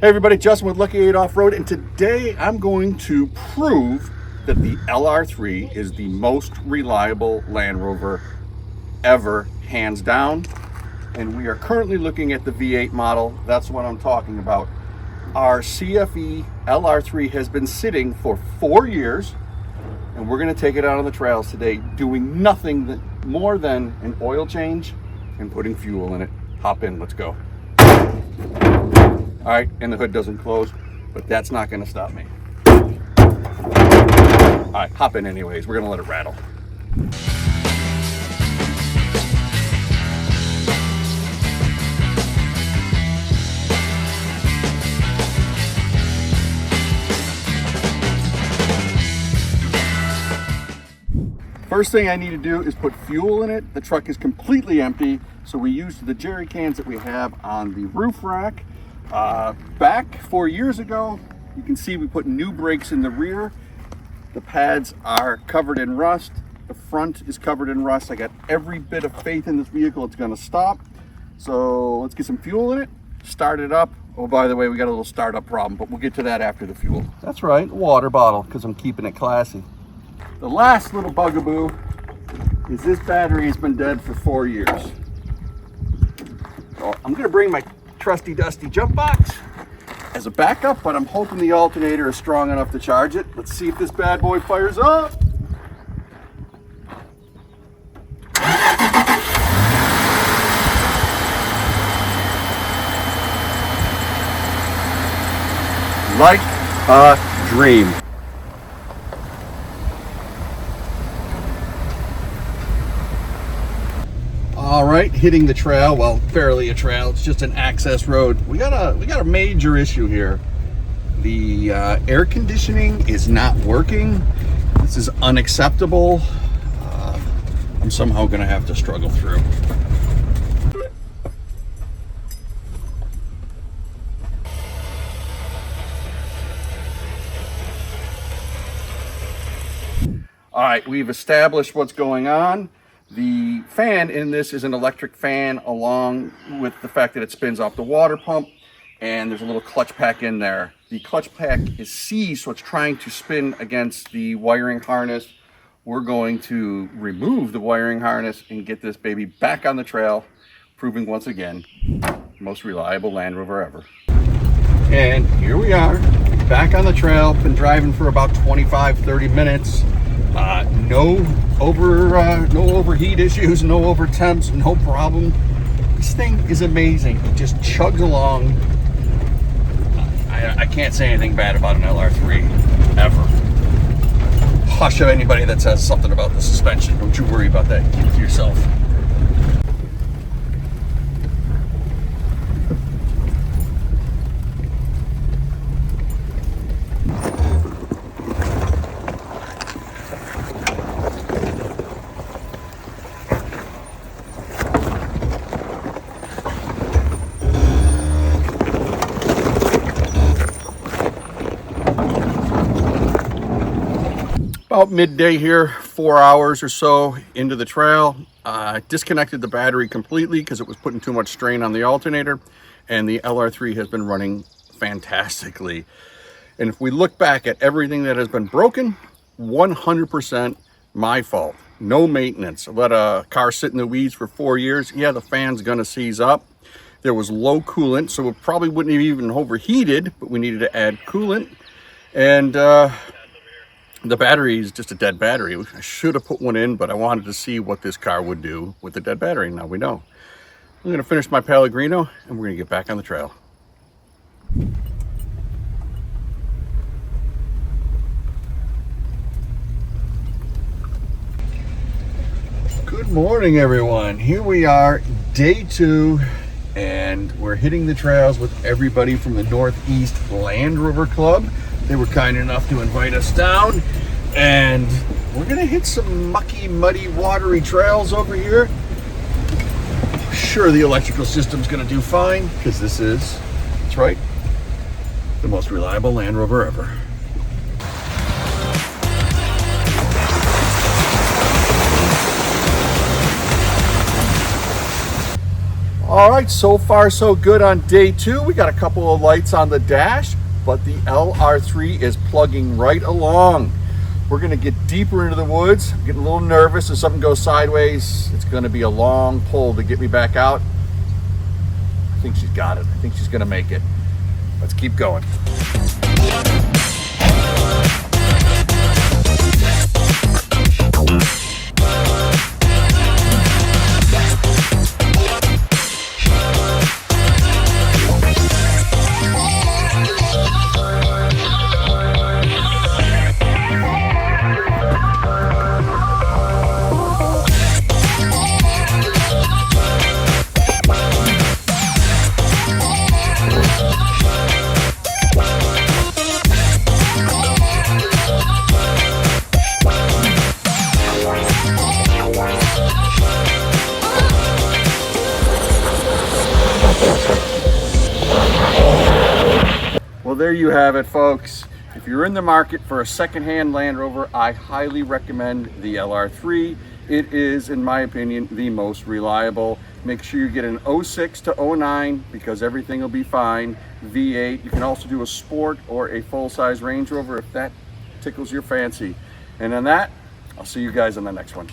Hey everybody, Justin with Lucky 8 Off-Road, and today I'm going to prove that the LR3 is the most reliable Land Rover ever, hands down. And we are currently looking at the V8 model. That's what I'm talking about. Our CFE LR3 has been sitting for 4 years, and we're going to take it out on the trails today, doing nothing more than an oil change and putting fuel in it. Hop in, let's go. All right, and the hood doesn't close, but that's not gonna stop me. All right, hop in anyways. We're gonna let it rattle. First thing I need to do is put fuel in it. The truck is completely empty, so we used the jerry cans that we have on the roof rack. Back 4 years ago, you can see we put new brakes in the rear. The pads are covered in rust. The front is covered in rust. I got every bit of faith in this vehicle it's gonna stop. So let's get some fuel in it, start it up. Oh, by the way, we got a little startup problem, but we'll get to that after the fuel. That's right, water bottle, because I'm keeping it classy. The last little bugaboo is this battery has been dead for 4 years. So I'm gonna bring my trusty dusty jump box as a backup, but I'm hoping the alternator is strong enough to charge it. Let's see if this bad boy fires up. Like a dream. All right, hitting the trail. Well, barely a trail. It's just an access road. We got a major issue here. The air conditioning is not working. This is unacceptable. I'm somehow going to have to struggle through. All right, we've established what's going on. The fan in this is an electric fan, along with the fact that it spins off the water pump, and there's a little clutch pack in there. The clutch pack is seized, so it's trying to spin against the wiring harness. We're going to remove the wiring harness and get this baby back on the trail, proving once again, most reliable Land Rover ever. And here we are, back on the trail. Been driving for about 25-30 minutes. No overheat issues, no over temps, no problem. This thing is amazing. It just chugs along. I can't say anything bad about an LR3 ever. Hush of anybody that says something about the suspension. Don't you worry about that. Keep it to yourself. About midday here, 4 hours or so into the trail. Disconnected the battery completely because it was putting too much strain on the alternator, and the LR3 has been running fantastically. And if we look back at everything that has been broken, 100% my fault. No maintenance. I let a car sit in the weeds for 4 years. Yeah, the fan's gonna seize up. There was low coolant, so it probably wouldn't have even overheated, but we needed to add coolant. And the battery is just a dead battery. I should have put one in, but I wanted to see what this car would do with the dead battery. Now we know. I'm gonna finish my Pellegrino and we're gonna get back on the trail. Good morning, everyone. Here we are, day 2, and we're hitting the trails with everybody from the Northeast Land Rover Club. They were kind enough to invite us down, and we're gonna hit some mucky, muddy, watery trails over here. Sure, the electrical system's gonna do fine, because this is, that's right, the most reliable Land Rover ever. All right, so far so good on day 2. We got a couple of lights on the dash, but the LR3 is plugging right along. We're gonna get deeper into the woods. I'm getting a little nervous. If something goes sideways, it's gonna be a long pull to get me back out. I think she's got it. I think she's gonna make it. Let's keep going. Well, there you have it, folks. If you're in the market for a secondhand Land Rover, I highly recommend the LR3. It is, in my opinion, the most reliable. Make sure you get an 06 to 09 because everything will be fine. V8. You can also do a Sport or a full-size Range Rover if that tickles your fancy. And on that, I'll see you guys on the next one.